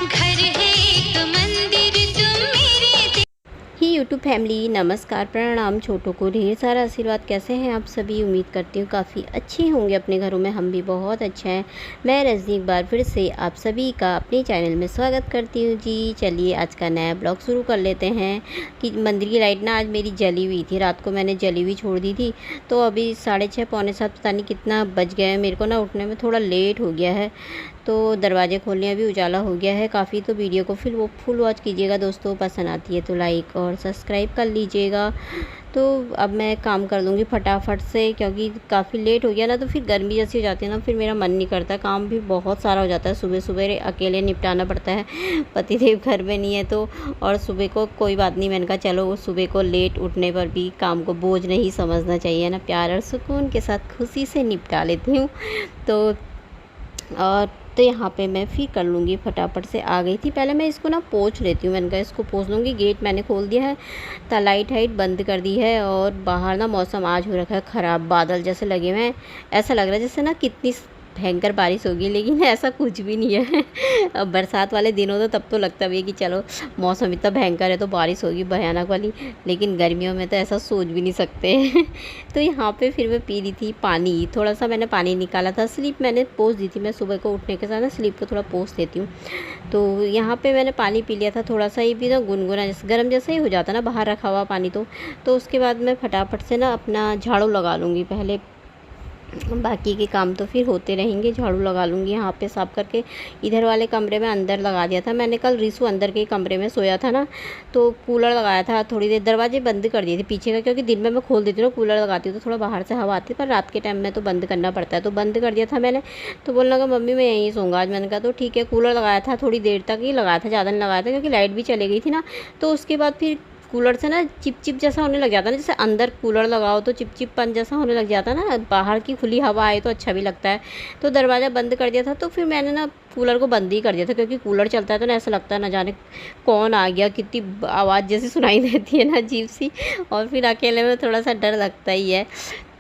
घर है एक मंदिर तुम मेरे ही यूट्यूब फैमिली नमस्कार प्रणाम। छोटों को ढेर सारा आशीर्वाद। कैसे हैं आप सभी? उम्मीद करती हूँ काफ़ी अच्छे होंगे अपने घरों में। हम भी बहुत अच्छे हैं। मैं रजनी एक बार फिर से आप सभी का अपने चैनल में स्वागत करती हूँ जी। चलिए आज का नया ब्लॉग शुरू कर लेते हैं। कि मंदिर की लाइट ना आज मेरी जली हुई थी, रात को मैंने जली हुई छोड़ दी थी। तो अभी 6:30 पौने 7 पता नहीं कितना बज गया है। मेरे को ना उठने में थोड़ा लेट हो गया है, तो दरवाजे खोलने अभी उजाला हो गया है काफ़ी। तो वीडियो को फिर वो फुल वॉच कीजिएगा दोस्तों। पसंद आती है तो लाइक और सब्सक्राइब कर लीजिएगा। तो अब मैं काम कर लूँगी फटाफट से, क्योंकि काफ़ी लेट हो गया ना, तो फिर गर्मी जैसी हो जाती है ना, फिर मेरा मन नहीं करता। काम भी बहुत सारा हो जाता है, सुबह सुबह अकेले निपटाना पड़ता है। पतिदेव घर में नहीं है तो, और सुबह को कोई बात नहीं, मैंने कहा चलो सुबह को लेट उठने पर भी काम को बोझ नहीं समझना चाहिए ना, प्यार और सुकून के साथ खुशी से निपटा लेती हूँ। तो और तो यहाँ पे मैं फिर कर लूँगी फटाफट से। आ गई थी पहले मैं इसको ना पोंछ लेती हूँ। मैंने कहा इसको पोंछ लूँगी। गेट मैंने खोल दिया है, लाइट हाइट बंद कर दी है। और बाहर ना मौसम आज हो रखा है ख़राब, बादल जैसे लगे हुए हैं। ऐसा लग रहा है जैसे ना कितनी भयंकर बारिश होगी, लेकिन ऐसा कुछ भी नहीं है। अब बरसात वाले दिन हो तो तब तो लगता भी है कि चलो मौसम इतना भयंकर है तो बारिश होगी भयानक वाली, लेकिन गर्मियों में तो ऐसा सोच भी नहीं सकते। तो यहाँ पे फिर मैं पी रही थी पानी। थोड़ा सा मैंने पानी निकाला था। स्लीप मैंने पोंछ दी थी। मैं सुबह को उठने के साथ ना स्लीप को थोड़ा पोंछ देती हूँ। तो यहाँ पे मैंने पानी पी लिया था थोड़ा सा। ये भी ना गुनगुना जैसे गर्म जैसा ही हो जाता ना बाहर रखा हुआ पानी। तो उसके बाद मैं फटाफट से ना अपना झाड़ू लगा लूँगी पहले। बाकी के काम तो फिर होते रहेंगे। झाड़ू लगा लूँगी यहाँ पे साफ़ करके। इधर वाले कमरे में अंदर लगा दिया था मैंने। कल रिसु अंदर के कमरे में सोया था ना, तो कूलर लगाया था थोड़ी देर। दरवाजे बंद कर दिए थे पीछे का, क्योंकि दिन में मैं खोल देती हूँ कूलर लगाती हूँ तो थोड़ा बाहर से हवा आती है, पर रात के टाइम में तो बंद करना पड़ता है। तो बंद कर दिया था मैंने। तो बोलने लगा मम्मी मैं यहीं सोऊंगा आज। मैंने कहा तो ठीक है। कूलर लगाया था थोड़ी देर तक ही लगाया था, ज़्यादा नहीं लगाया था, क्योंकि लाइट भी चली गई थी ना। तो उसके बाद फिर कूलर से ना चिपचिप जैसा होने लग जाता है ना, जैसे अंदर कूलर लगाओ तो चिपचिपपन जैसा होने लग जाता है ना, बाहर की खुली हवा आए तो अच्छा भी लगता है। तो दरवाज़ा बंद कर दिया था। तो फिर मैंने ना कूलर को बंद ही कर दिया था, क्योंकि कूलर चलता है तो ना ऐसा लगता है ना जाने कौन आ गया, कितनी आवाज़ जैसी सुनाई देती है ना अजीब सी। और फिर अकेले में थोड़ा सा डर लगता ही है।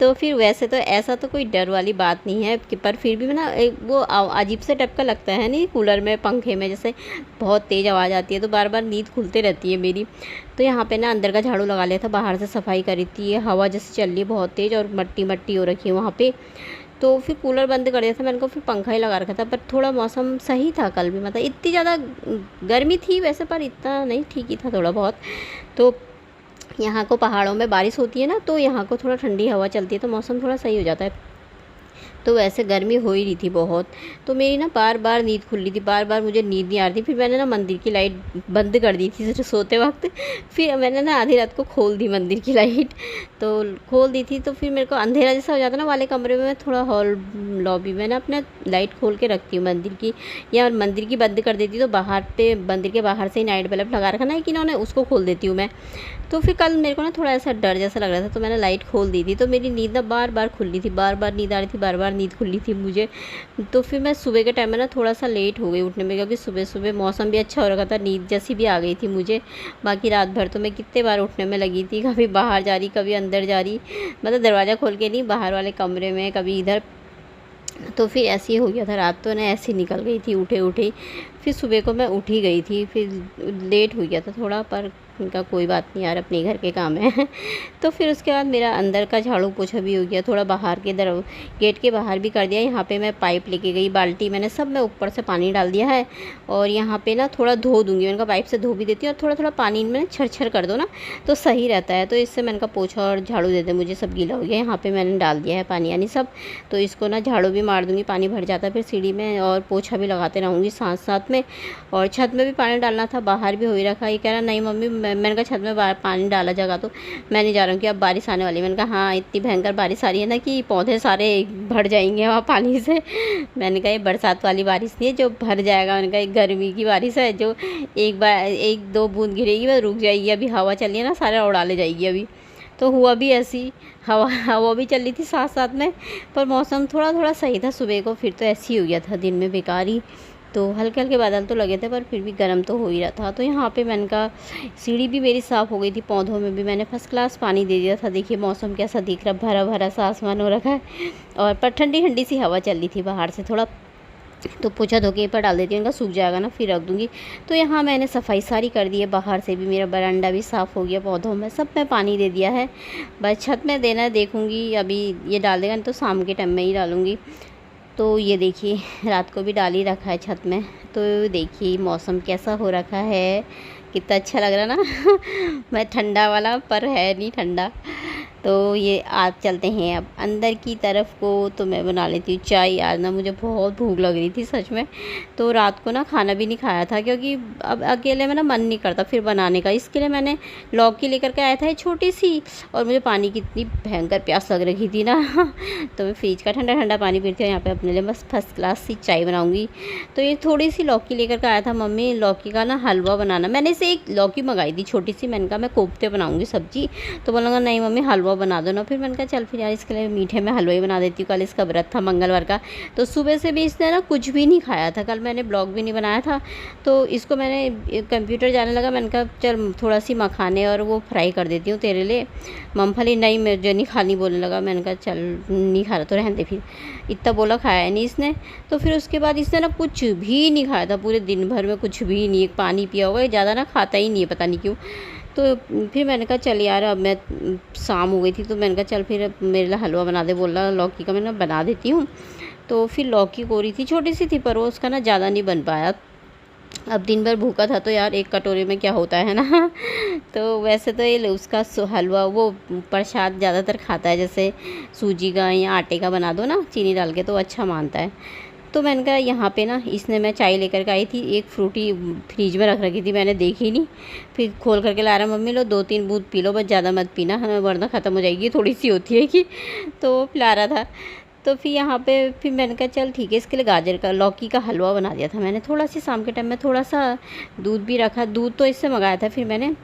तो फिर वैसे तो ऐसा तो कोई डर वाली बात नहीं है कि, पर फिर भी ना एक वो अजीब से टाइप का लगता है नहीं कूलर में पंखे में, जैसे बहुत तेज़ आवाज़ आती है तो बार बार नींद खुलते रहती है मेरी। तो यहाँ पे ना अंदर का झाड़ू लगा लिया था, बाहर से सफाई करी थी। हवा जैसे चल रही है बहुत तेज़ और मट्टी मट्टी हो रखी है वहाँ पे। तो फिर कूलर बंद कर दिया था मैंने को। फिर पंखा ही लगा रखा था, पर थोड़ा मौसम सही था कल भी। मतलब इतनी ज़्यादा गर्मी थी वैसे, पर इतना नहीं, ठीक ही था थोड़ा बहुत। तो यहाँ को पहाड़ों में बारिश होती है ना, तो यहाँ को थोड़ा ठंडी हवा चलती है तो मौसम थोड़ा सही हो जाता है। तो वैसे गर्मी हो ही रही थी बहुत। तो मेरी ना बार बार नींद खुल रही थी, बार बार मुझे नींद नहीं आ रही थी। फिर मैंने ना मंदिर की लाइट बंद कर दी थी सोते वक्त। फिर मैंने ना आधी रात को खोल दी मंदिर की लाइट। तो खोल दी थी तो फिर मेरे को अंधेरा जैसा हो जाता ना वाले कमरे में। मैं थोड़ा हॉल लॉबी में ना अपना लाइट खोल के रखती हूँ मंदिर की, या मंदिर की बंद कर देती हूँ। तो बाहर पे मंदिर के बाहर से ही नाइट बल्ब लगा रखा ना कि इन्होंने, उसको खोल देती हूँ मैं। तो फिर कल मेरे को ना थोड़ा ऐसा डर जैसा लग रहा था, तो मैंने लाइट खोल दी थी। तो मेरी नींद ना बार बार खुल रही थी, बार बार नींद आ रही थी, बार बार नींद खुल रही थी मुझे। तो फिर मैं सुबह के टाइम में ना थोड़ा सा लेट हो गई उठने में, क्योंकि सुबह सुबह मौसम भी अच्छा हो रखा था, नींद जैसी भी आ गई थी मुझे। बाकी रात भर तो मैं कितने बार उठने में लगी थी, कभी बाहर जा रही कभी अंदर जा रही, मतलब दरवाज़ा खोल के नहीं, बाहर वाले कमरे में, कभी इधर। तो फिर ऐसे ही हो गया था। रात तो ना ऐसे निकल गई थी उठे उठे। फिर सुबह को मैं उठ ही गई थी, फिर लेट हो गया था थोड़ा, पर उनका कोई बात नहीं यार, अपने घर के काम है। तो फिर उसके बाद मेरा अंदर का झाड़ू पोछा भी हो गया, थोड़ा बाहर के गेट के बाहर भी कर दिया। यहाँ पे मैं पाइप लेके गई, बाल्टी मैंने सब में ऊपर से पानी डाल दिया है। और यहाँ पे ना थोड़ा धो दूँगी, मैंने कहा पाइप से धो भी देती हूँ, और थोड़ा थोड़ा पानी में छर छर कर दो ना तो सही रहता है। तो इससे मैंने कहा पोछा और झाड़ू दे दे, मुझे सब गीला हो गया। यहाँ पर मैंने डाल दिया है पानी यानी सब। तो इसको ना झाड़ू भी मार दूँगी, पानी भर जाता है फिर सीढ़ी में, और पोछा भी लगाते रहूँगी साथ साथ में। और छत में भी पानी डालना था, बाहर भी हो ही रखा। ये कह रहा नहीं मम्मी, मैंने कहा छत में पानी डाला जगह तो मैं नहीं जा रहा हूँ कि अब बारिश आने वाली है। मैंने कहा हाँ इतनी भयंकर बारिश आ रही है ना कि पौधे सारे भर जाएंगे वहाँ पानी से। मैंने कहा ये बरसात वाली बारिश नहीं है जो भर जाएगा, मैंने कहा ये गर्मी की बारिश है जो एक बार एक दो बूंद गिरेगी वह रुक जाएगी। अभी हवा चली है ना, सारा उड़ा ले जाएगी अभी। तो हुआ भी ऐसी, हवा भी चल रही थी साथ साथ में, पर मौसम थोड़ा थोड़ा सही था सुबह को। फिर तो ऐसे ही हो गया था दिन में बेकार ही। तो हल्के हल्के बादल तो लगे थे, पर फिर भी गर्म तो हो ही रहा था। तो यहाँ पे मैंने कहा सीढ़ी भी मेरी साफ़ हो गई थी, पौधों में भी मैंने फर्स्ट क्लास पानी दे दिया था। देखिए मौसम कैसा दिख रहा, भरा भरा सा आसमान हो रखा है, और पर ठंडी ठंडी सी हवा चल रही थी बाहर से थोड़ा। तो पोछा धो के पर डाल देती हूँ, इनका सूख जाएगा ना फिर रख दूँगी। तो यहाँ मैंने सफाई सारी कर दी है, बाहर से भी मेरा बरामदा भी साफ़ हो गया, पौधों में सब में पानी दे दिया है, बस छत में देना है, देखूँगी अभी ये डाल देगा तो शाम के टाइम में ही डालूँगी। तो ये देखिए रात को भी डाल ही रखा है छत में। तो देखिए मौसम कैसा हो रखा है, कितना अच्छा लग रहा ना मैं ठंडा वाला पर है नहीं ठंडा। तो ये आज चलते हैं अब अंदर की तरफ को। तो मैं बना लेती हूँ चाय। आज ना मुझे बहुत भूख लग रही थी सच में, तो रात को ना खाना भी नहीं खाया था क्योंकि अब अकेले में ना मन नहीं करता फिर बनाने का। इसके लिए मैंने लौकी लेकर के आया था छोटी सी, और मुझे पानी की इतनी भयंकर प्यास लग रही थी ना तो मैं फ्रिज का ठंडा ठंडा पानी पीती हूँ। यहाँ पे अपने लिए बस फर्स्ट क्लास सी चाय बनाऊँगी। तो ये थोड़ी सी लौकी लेकर के आया था मम्मी, लौकी का ना हलवा बनाना। मैंने इसे एक लौकी मंगाई थी छोटी सी, मैंने कहा मैं कोफ्ते बनाऊँगी सब्जी, तो बोलूँगा नहीं मम्मी हलवा बना दो ना। फिर मैंने कहा चल फिर यार इसके लिए मीठे में हलवा ही बना देती हूँ, कल इसका व्रत था मंगलवार का। तो सुबह से भी इसने ना कुछ भी नहीं खाया था, कल मैंने ब्लॉग भी नहीं बनाया था। तो इसको मैंने कंप्यूटर जाने लगा, मैंने कहा चल थोड़ा सी मखाने और वो फ्राई कर देती हूँ तेरे लिए, मूँगफली नहीं मुझे नहीं खानी बोलने लगा। मैंने कहा चल नहीं खा रहा तो रहने दे, फिर इतना बोला खाया नहीं इसने। तो फिर उसके बाद इसने ना कुछ भी नहीं खाया था पूरे दिन भर में, कुछ भी नहीं, एक पानी पिया होगा, ज़्यादा ना खाता ही नहीं है पता नहीं क्यों। तो फिर मैंने कहा चल यार अब मैं शाम हो गई थी तो मैंने कहा चल फिर मेरे लिए हलवा बना दे, बोला लौकी का मैंने बना देती हूँ। तो फिर लौकी कोरी थी, छोटी सी थी पर वो उसका ना ज़्यादा नहीं बन पाया। अब दिन भर भूखा था तो यार एक कटोरे में क्या होता है ना तो वैसे तो ये उसका हलवा वो प्रसाद ज़्यादातर खाता है, जैसे सूजी का या आटे का बना दो ना चीनी डाल के तो अच्छा मानता है। तो मैंने कहा यहाँ पे ना इसने मैं चाय लेकर के आई थी, एक फ्रूटी फ्रिज में रख रखी थी मैंने देखी नहीं, फिर खोल करके ला रहा मम्मी लो 2-3 बूंद पी लो बस, ज़्यादा मत पीना हमें वरना ख़त्म हो जाएगी, थोड़ी सी होती है कि तो वो पिला रहा था। तो फिर यहाँ पे फिर मैंने कहा चल ठीक है इसके लिए गाजर का लौकी का हलवा बना दिया था मैंने थोड़ा सी शाम के टाइम में, थोड़ा सा दूध भी रखा, दूध तो इससे मंगाया था फिर मैंने,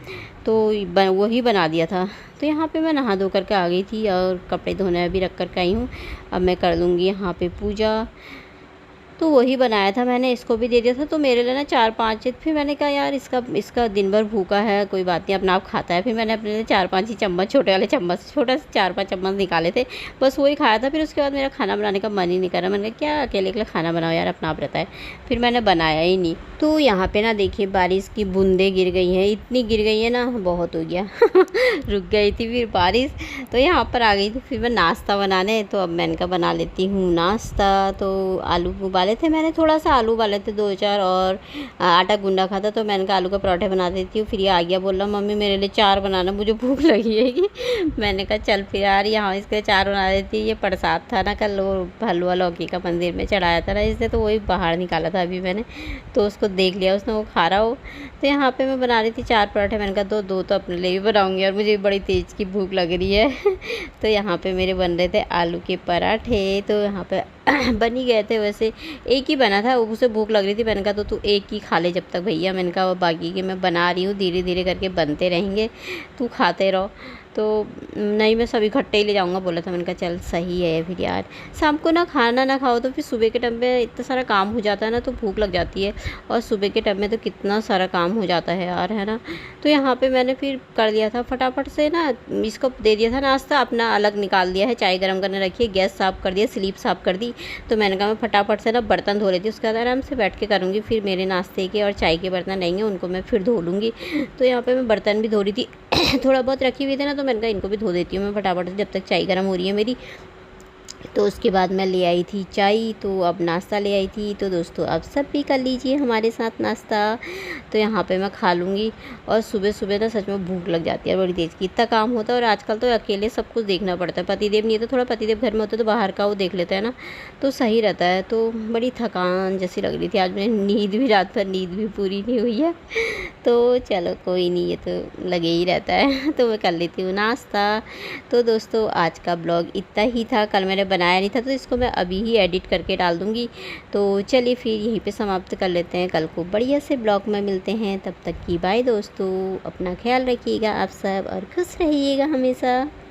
तो वही बना दिया था। तो यहाँ पे मैं नहा धो करके आ गई थी और कपड़े धोने भी रख करके आई हूँ। अब मैं कर लूँगी यहाँ पे पूजा। तो वही बनाया था मैंने, इसको भी दे दिया था। तो मेरे लिए ना 4-5, फिर मैंने कहा यार इसका दिन भर भूखा है कोई बात नहीं अपना आप खाता है। फिर मैंने अपने लिए 4-5 ही चम्मच, छोटे वाले चम्मच, छोटा सा 4-5 चम्मच निकाले थे, बस वही खाया था। फिर उसके बाद मेरा खाना बनाने का मन ही नहीं कर रहा, मैंने कहा क्या अकेले के लिए खाना बनाओ यार, अपना आप रहता है, फिर मैंने बनाया ही नहीं। तो यहाँ पे ना देखिए बारिश की बूंदें गिर गई हैं, इतनी गिर गई है ना बहुत हो गया रुक गई थी फिर बारिश, तो यहाँ पर आ गई थी फिर मैं नाश्ता बनाने। तो अब मैंने कहा बना लेती हूँ नाश्ता। तो आलू उबाले थे मैंने, थोड़ा सा आलू उबाले थे 2-4, और आटा गूंदा खाता तो मैंने कहा आलू के पराठे बना देती हूँ। फिर ये आ गया बोल रहा मम्मी मेरे लिए 4 बनाना, मुझे भूख लगी है कि मैंने कहा चल फिर यार यहाँ इसके 4 बना देती। ये प्रसाद था ना कल वो हलवा लौकी का मंदिर में चढ़ाया था ना इसने, तो वही बाहर निकाला था अभी मैंने, तो उसको देख लिया उसने वो खा रहा हो। तो यहाँ पे मैं बना रही थी 4 पराठे, मैंने कहा दो तो अपने लिए भी बनाऊँगी और मुझे बड़ी तेज़ की भूख लग रही है तो यहाँ पे मेरे बन रहे थे आलू के पराठे। तो यहाँ पे बन ही गए थे, वैसे एक ही बना था, उसे भूख लग रही थी, मैंने कहा तो तू एक ही खा ले जब तक भैया, मैंने कहा बाकी के मैं बना रही हूँ धीरे धीरे करके बनते रहेंगे, तू खाते रहो। तो नहीं मैं सब इकट्ठे ही ले जाऊँगा बोला था, मैंने कहा चल सही है। फिर यार शाम को ना खाना ना खाओ तो फिर सुबह के टाइम पे इतना सारा काम हो जाता है ना, तो भूख लग जाती है, और सुबह के टाइम में तो कितना सारा काम हो जाता है यार, है ना। तो यहाँ पे मैंने फिर कर लिया था फटाफट से ना, इसको दे दिया था नाश्ता, अपना अलग निकाल दिया है, चाय गर्म करने रखी है, गैस साफ़ कर दिया, स्लीप साफ़ कर दी। तो मैंने कहा मैं फटाफट से ना बर्तन धो लेती हूँ, उसके बाद आराम से बैठ के करूँगी, फिर मेरे नाश्ते के और चाय के बर्तन रहेंगे उनको मैं फिर धो लूँगी। तो यहाँ पर मैं बर्तन भी धो रही थी थोड़ा बहुत रखी हुई थी ना, तो मैंने कहा इनको भी धो देती हूँ मैं फटाफट से जब तक चाय गर्म हो रही है मेरी। तो उसके बाद मैं ले आई थी चाय, तो अब नाश्ता ले आई थी। तो दोस्तों आप सब भी कर लीजिए हमारे साथ नाश्ता। तो यहाँ पे मैं खा लूँगी, और सुबह सुबह ना सच में भूख लग जाती है बड़ी तेज़ की, इतना काम होता है, और आजकल तो अकेले सब कुछ देखना पड़ता है, पतिदेव नहीं है तो थोड़ा पतिदेव घर में होते तो बाहर का वो देख लेता है ना, तो सही रहता है। तो बड़ी थकान जैसी लग रही थी आज, मैंने नींद भी रात भर नींद भी पूरी नहीं हुई है, तो चलो कोई नहीं, ये तो लगे ही रहता है तो मैं कर लेती हूँ नाश्ता। तो दोस्तों आज का ब्लॉग इतना ही था, कल मैंने बनाया नहीं था तो इसको मैं अभी ही एडिट करके डाल दूँगी। तो चलिए फिर यहीं पे समाप्त कर लेते हैं, कल को बढ़िया से ब्लॉग में मिलते हैं, तब तक की बाय दोस्तों, अपना ख्याल रखिएगा आप सब और खुश रहिएगा हमेशा।